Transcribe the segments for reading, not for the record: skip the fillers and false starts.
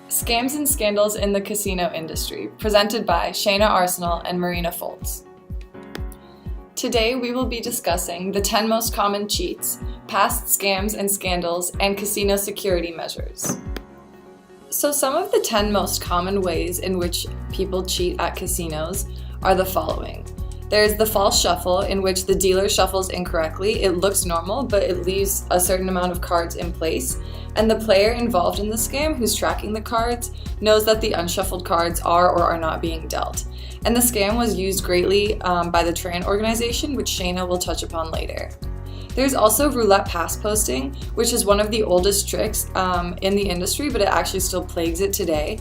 Scams and Scandals in the Casino Industry, presented by Shaina, Arsenault, and Marina, Folz. Today we will be discussing the 10 most common cheats, past scams and scandals, and casino security measures. So some of the 10 most common ways in which people cheat at casinos are the following. There's the false shuffle, in which the dealer shuffles incorrectly. It looks normal, but it leaves a certain amount of cards in place, and the player involved in the scam, who's tracking the cards, knows that the unshuffled cards are or are not being dealt. And the scam was used greatly by the train organization, which Shaina will touch upon later. There's also roulette pass posting, which is one of the oldest tricks in the industry, but it actually still plagues it today.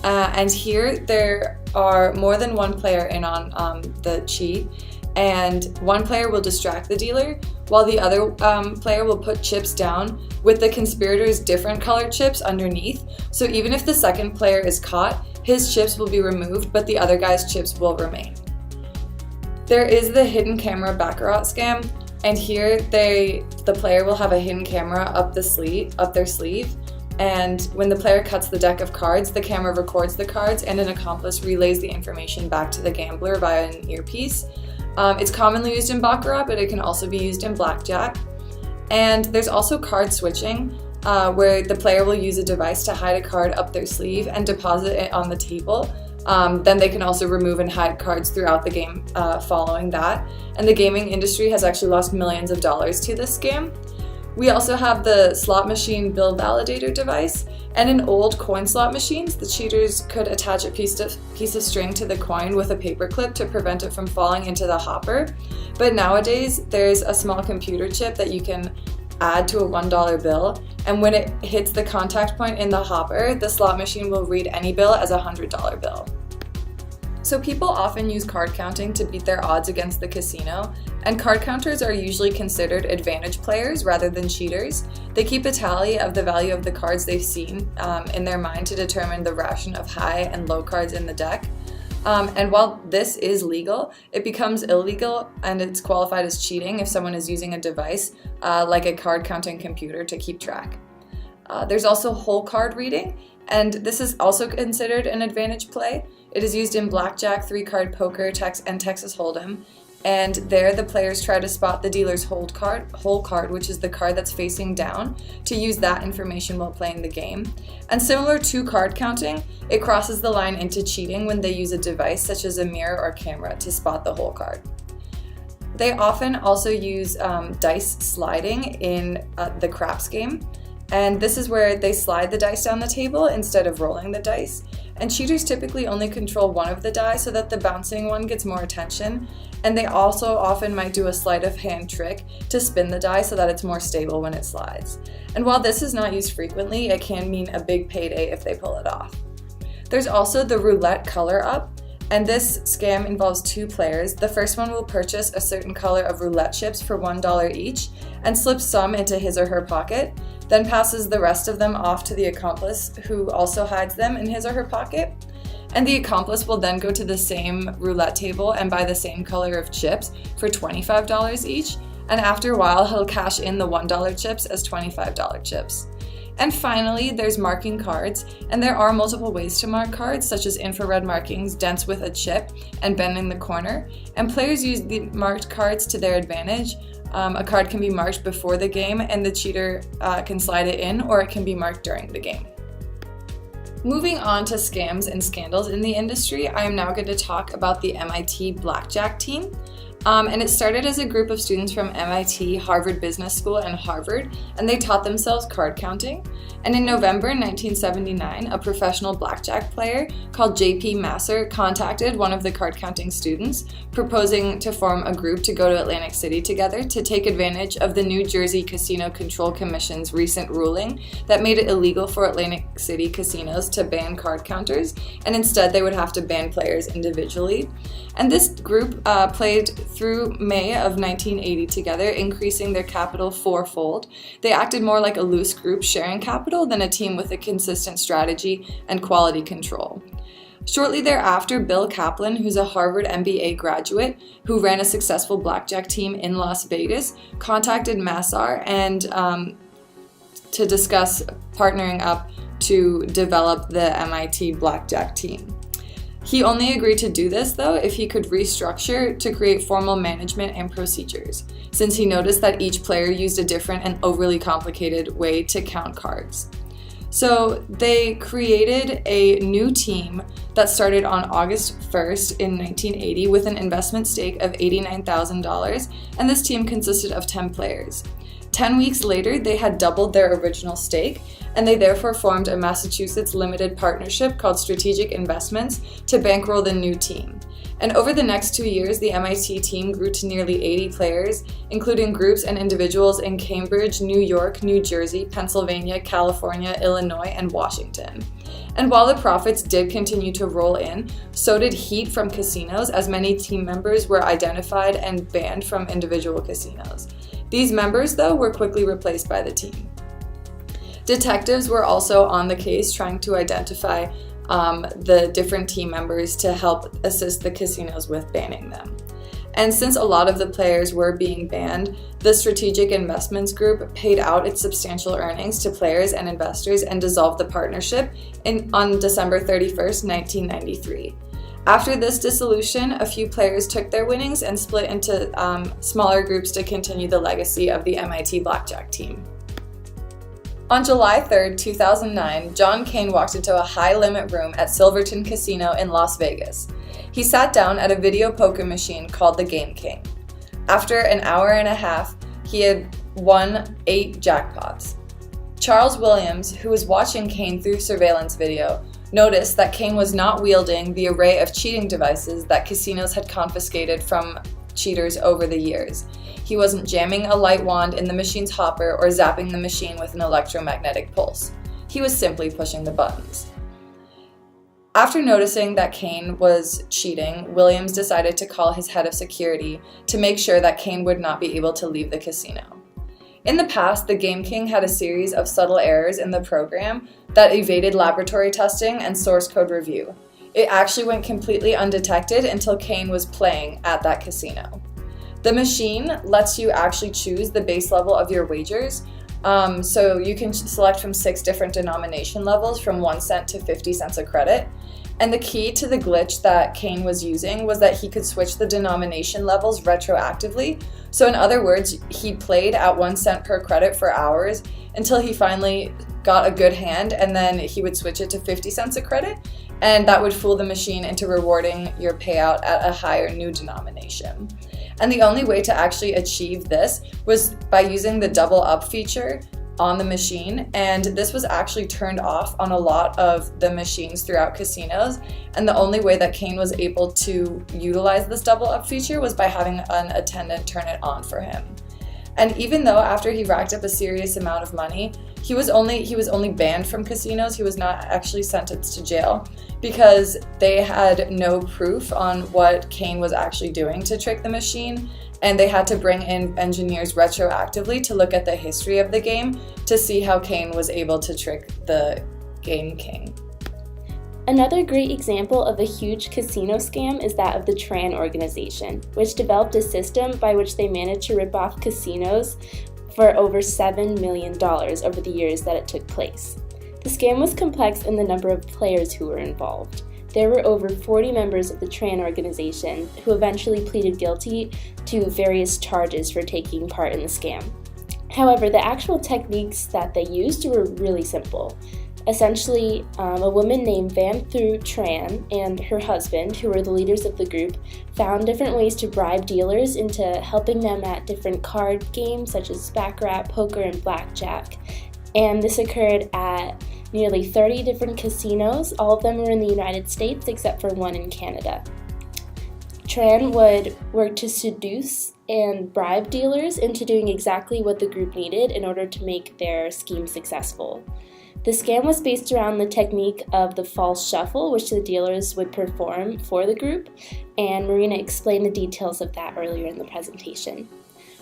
And here there are more than one player in on the cheat, and one player will distract the dealer while the other player will put chips down with the conspirators' different colored chips underneath. So even if the second player is caught, his chips will be removed, but the other guy's chips will remain. There is the hidden camera baccarat scam, and here the player will have a hidden camera up their sleeve. And when the player cuts the deck of cards, the camera records the cards and an accomplice relays the information back to the gambler via an earpiece. It's commonly used in baccarat, but it can also be used in blackjack. And there's also card switching, where the player will use a device to hide a card up their sleeve and deposit it on the table. Then they can also remove and hide cards throughout the game following that. And the gaming industry has actually lost millions of dollars to this scam. We also have the slot machine bill validator device, and in old coin slot machines, the cheaters could attach a piece of string to the coin with a paper clip to prevent it from falling into the hopper. But nowadays, there's a small computer chip that you can add to a $1 bill, and when it hits the contact point in the hopper, the slot machine will read any bill as a $100 bill. So people often use card counting to beat their odds against the casino, and card counters are usually considered advantage players rather than cheaters. They keep a tally of the value of the cards they've seen in their mind to determine the ration of high and low cards in the deck. And while this is legal, it becomes illegal and it's qualified as cheating if someone is using a device like a card counting computer to keep track. There's also whole card reading, and this is also considered an advantage play. It is used in blackjack, 3-card poker, and Texas Hold'em, and there the players try to spot the dealer's whole card, which is the card that's facing down, to use that information while playing the game. And similar to card counting, it crosses the line into cheating when they use a device such as a mirror or camera to spot the whole card. They often also use dice sliding in the craps game, and this is where they slide the dice down the table instead of rolling the dice. And cheaters typically only control one of the die so that the bouncing one gets more attention, and they also often might do a sleight of hand trick to spin the die so that it's more stable when it slides. And while this is not used frequently, it can mean a big payday if they pull it off. There's also the roulette color up, and this scam involves 2 players. The first one will purchase a certain color of roulette chips for $1 each and slips some into his or her pocket, then passes the rest of them off to the accomplice, who also hides them in his or her pocket. And the accomplice will then go to the same roulette table and buy the same color of chips for $25 each, and after a while he'll cash in the $1 chips as $25 chips. And finally, there's marking cards, and there are multiple ways to mark cards, such as infrared markings, dents with a chip, and bending the corner, and players use the marked cards to their advantage. A card can be marked before the game, and the cheater can slide it in, or it can be marked during the game. Moving on to scams and scandals in the industry, I am now going to talk about the MIT Blackjack team. And it started as a group of students from MIT, Harvard Business School, and Harvard, and they taught themselves card counting. And in November 1979, a professional blackjack player called J.P. Masser contacted one of the card counting students, proposing to form a group to go to Atlantic City together to take advantage of the New Jersey Casino Control Commission's recent ruling that made it illegal for Atlantic City casinos to ban card counters, and instead they would have to ban players individually. And this group played through May of 1980 together, increasing their capital 4-fold. They acted more like a loose group sharing capital than a team with a consistent strategy and quality control. Shortly thereafter, Bill Kaplan, who's a Harvard MBA graduate who ran a successful blackjack team in Las Vegas, contacted Masser and to discuss partnering up to develop the MIT blackjack team. He only agreed to do this, though, if he could restructure to create formal management and procedures, since he noticed that each player used a different and overly complicated way to count cards. So they created a new team that started on August 1st in 1980 with an investment stake of $89,000, and this team consisted of 10 players. 10 weeks later, they had doubled their original stake, and they therefore formed a Massachusetts limited partnership called Strategic Investments to bankroll the new team. And over the next 2 years, the MIT team grew to nearly 80 players, including groups and individuals in Cambridge, New York, New Jersey, Pennsylvania, California, Illinois, and Washington. And while the profits did continue to roll in, so did heat from casinos, as many team members were identified and banned from individual casinos. These members, though, were quickly replaced by the team. Detectives were also on the case trying to identify the different team members to help assist the casinos with banning them. And since a lot of the players were being banned, the Strategic Investments Group paid out its substantial earnings to players and investors and dissolved the partnership on December 31st, 1993. After this dissolution, a few players took their winnings and split into smaller groups to continue the legacy of the MIT blackjack team. On July 3, 2009, John Kane walked into a high-limit room at Silverton Casino in Las Vegas. He sat down at a video poker machine called the Game King. After an hour and a half, he had won 8 jackpots. Charles Williams, who was watching Kane through surveillance video, noticed that Kane was not wielding the array of cheating devices that casinos had confiscated from cheaters over the years. He wasn't jamming a light wand in the machine's hopper or zapping the machine with an electromagnetic pulse. He was simply pushing the buttons. After noticing that Kane was cheating, Williams decided to call his head of security to make sure that Kane would not be able to leave the casino. In the past, the Game King had a series of subtle errors in the program that evaded laboratory testing and source code review. It actually went completely undetected until Kane was playing at that casino. The machine lets you actually choose the base level of your wagers, so you can select from 6 different denomination levels from 1 cent to 50 cents a credit. And the key to the glitch that Kane was using was that he could switch the denomination levels retroactively. So in other words, he played at 1 cent per credit for hours until he finally got a good hand, and then he would switch it to 50 cents a credit, and that would fool the machine into rewarding your payout at a higher new denomination. And the only way to actually achieve this was by using the double up feature on the machine, and this was actually turned off on a lot of the machines throughout casinos, and the only way that Kane was able to utilize this double up feature was by having an attendant turn it on for him. And even though after he racked up a serious amount of money, he was only banned from casinos. He was not actually sentenced to jail because they had no proof on what Kane was actually doing to trick the machine, and they had to bring in engineers retroactively to look at the history of the game to see how Kane was able to trick the Game King. Another great example of a huge casino scam is that of the Tran organization, which developed a system by which they managed to rip off casinos for over $7 million over the years that it took place. The scam was complex in the number of players who were involved. There were over 40 members of the Tran organization who eventually pleaded guilty to various charges for taking part in the scam. However, the actual techniques that they used were really simple. Essentially, a woman named Van Thu Tran and her husband, who were the leaders of the group, found different ways to bribe dealers into helping them at different card games such as baccarat, poker, and blackjack. And this occurred at nearly 30 different casinos. All of them were in the United States except for one in Canada. Tran would work to seduce and bribe dealers into doing exactly what the group needed in order to make their scheme successful. The scam was based around the technique of the false shuffle, which the dealers would perform for the group, and Marina explained the details of that earlier in the presentation.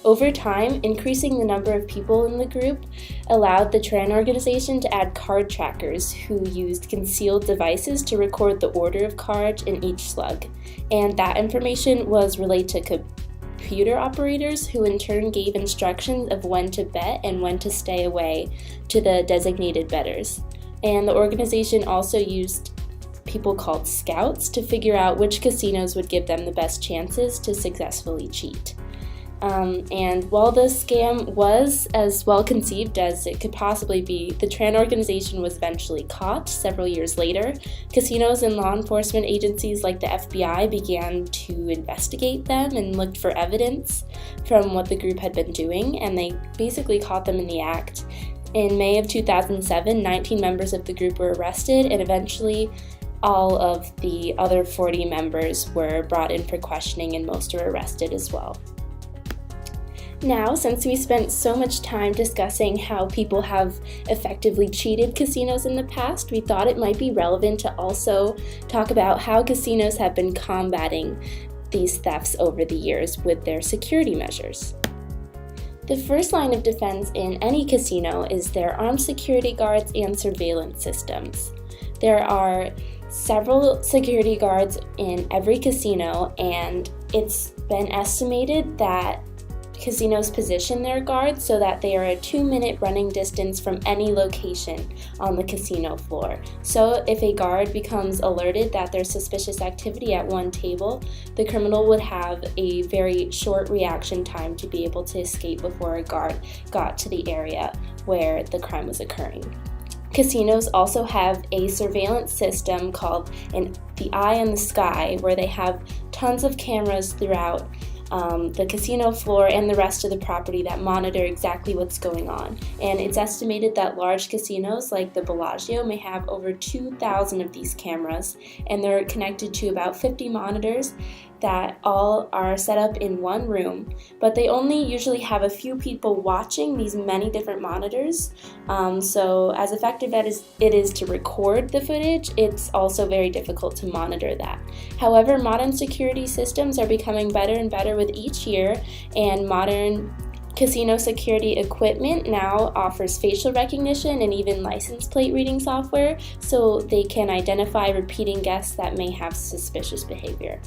Over time, increasing the number of people in the group allowed the Tran organization to add card trackers who used concealed devices to record the order of cards in each slug, and that information was relayed to computer operators who in turn gave instructions of when to bet and when to stay away to the designated bettors. And the organization also used people called scouts to figure out which casinos would give them the best chances to successfully cheat. And while the scam was as well conceived as it could possibly be, the Tran organization was eventually caught several years later. Casinos and law enforcement agencies like the FBI began to investigate them and looked for evidence from what the group had been doing, and they basically caught them in the act. In May of 2007, 19 members of the group were arrested, and eventually all of the other 40 members were brought in for questioning, and most were arrested as well. Now, since we spent so much time discussing how people have effectively cheated casinos in the past, we thought it might be relevant to also talk about how casinos have been combating these thefts over the years with their security measures. The first line of defense in any casino is their armed security guards and surveillance systems. There are several security guards in every casino, and it's been estimated that casinos position their guards so that they are a 2-minute running distance from any location on the casino floor. So if a guard becomes alerted that there's suspicious activity at one table, the criminal would have a very short reaction time to be able to escape before a guard got to the area where the crime was occurring. Casinos also have a surveillance system called the Eye in the Sky, where they have tons of cameras throughout the casino floor and the rest of the property that monitor exactly what's going on. And it's estimated that large casinos like the Bellagio may have over 2,000 of these cameras, and they're connected to about 50 monitors that all are set up in one room, but they only usually have a few people watching these many different monitors. So as effective as it is to record the footage, it's also very difficult to monitor that. However, modern security systems are becoming better and better with each year, and modern casino security equipment now offers facial recognition and even license plate reading software, so they can identify repeating guests that may have suspicious behavior.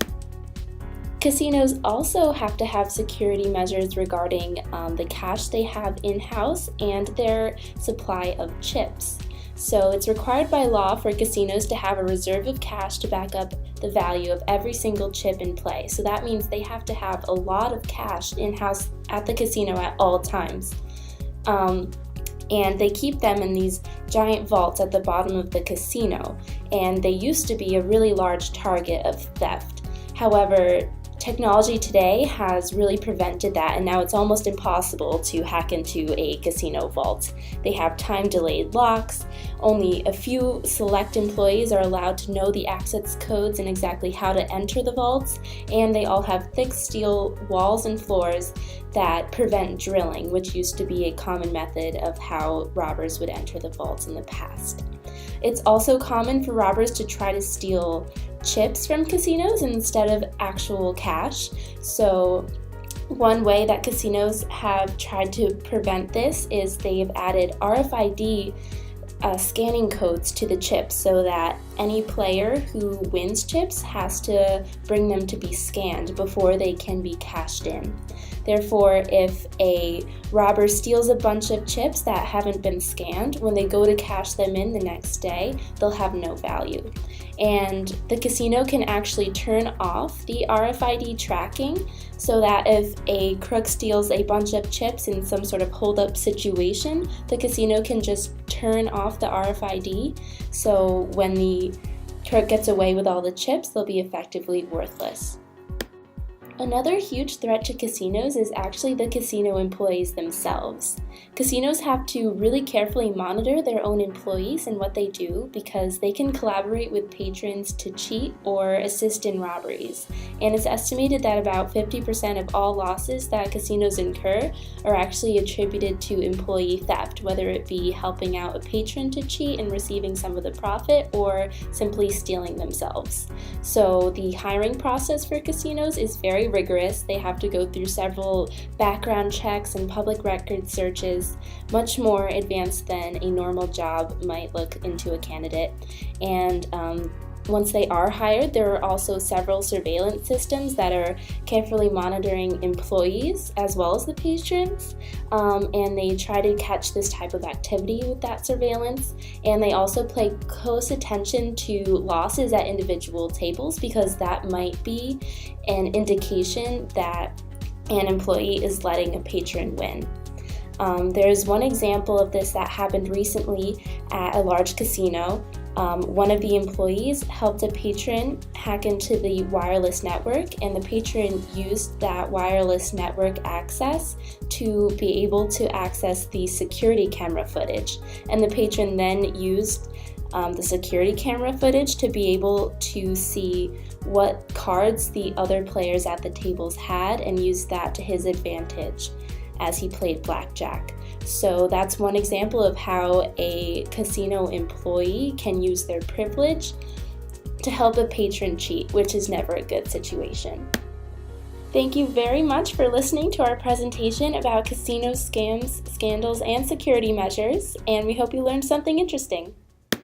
Casinos also have to have security measures regarding the cash they have in-house and their supply of chips. So it's required by law for casinos to have a reserve of cash to back up the value of every single chip in play. So that means they have to have a lot of cash in-house at the casino at all times. And they keep them in these giant vaults at the bottom of the casino, and they used to be a really large target of theft. However, technology today has really prevented that, and now it's almost impossible to hack into a casino vault. They have time-delayed locks. Only a few select employees are allowed to know the access codes and exactly how to enter the vaults, and they all have thick steel walls and floors that prevent drilling, which used to be a common method of how robbers would enter the vaults in the past. It's also common for robbers to try to steal chips from casinos instead of actual cash. So one way that casinos have tried to prevent this is they've added RFID scanning codes to the chips so that any player who wins chips has to bring them to be scanned before they can be cashed in. Therefore, if a robber steals a bunch of chips that haven't been scanned, when they go to cash them in the next day, they'll have no value. And the casino can actually turn off the RFID tracking so that if a crook steals a bunch of chips in some sort of hold-up situation, the casino can just turn off the RFID, so when the crook gets away with all the chips, they'll be effectively worthless. Another huge threat to casinos is actually the casino employees themselves. Casinos have to really carefully monitor their own employees and what they do because they can collaborate with patrons to cheat or assist in robberies. And it's estimated that about 50% of all losses that casinos incur are actually attributed to employee theft, whether it be helping out a patron to cheat and receiving some of the profit or simply stealing themselves. So the hiring process for casinos is very rigorous. They have to go through several background checks and public record searches, much more advanced than a normal job might look into a candidate. And Once they are hired, there are also several surveillance systems that are carefully monitoring employees as well as the patrons, and they try to catch this type of activity with that surveillance. And they also pay close attention to losses at individual tables, because that might be an indication that an employee is letting a patron win. There's one example of this that happened recently at a large casino. One of the employees helped a patron hack into the wireless network, and the patron used that wireless network access to be able to access the security camera footage. And the patron then used the security camera footage to be able to see what cards the other players at the tables had, and use that to his advantage as he played blackjack. So that's one example of how a casino employee can use their privilege to help a patron cheat, which is never a good situation. Thank you very much for listening to our presentation about casino scams, scandals, and security measures, and we hope you learned something interesting.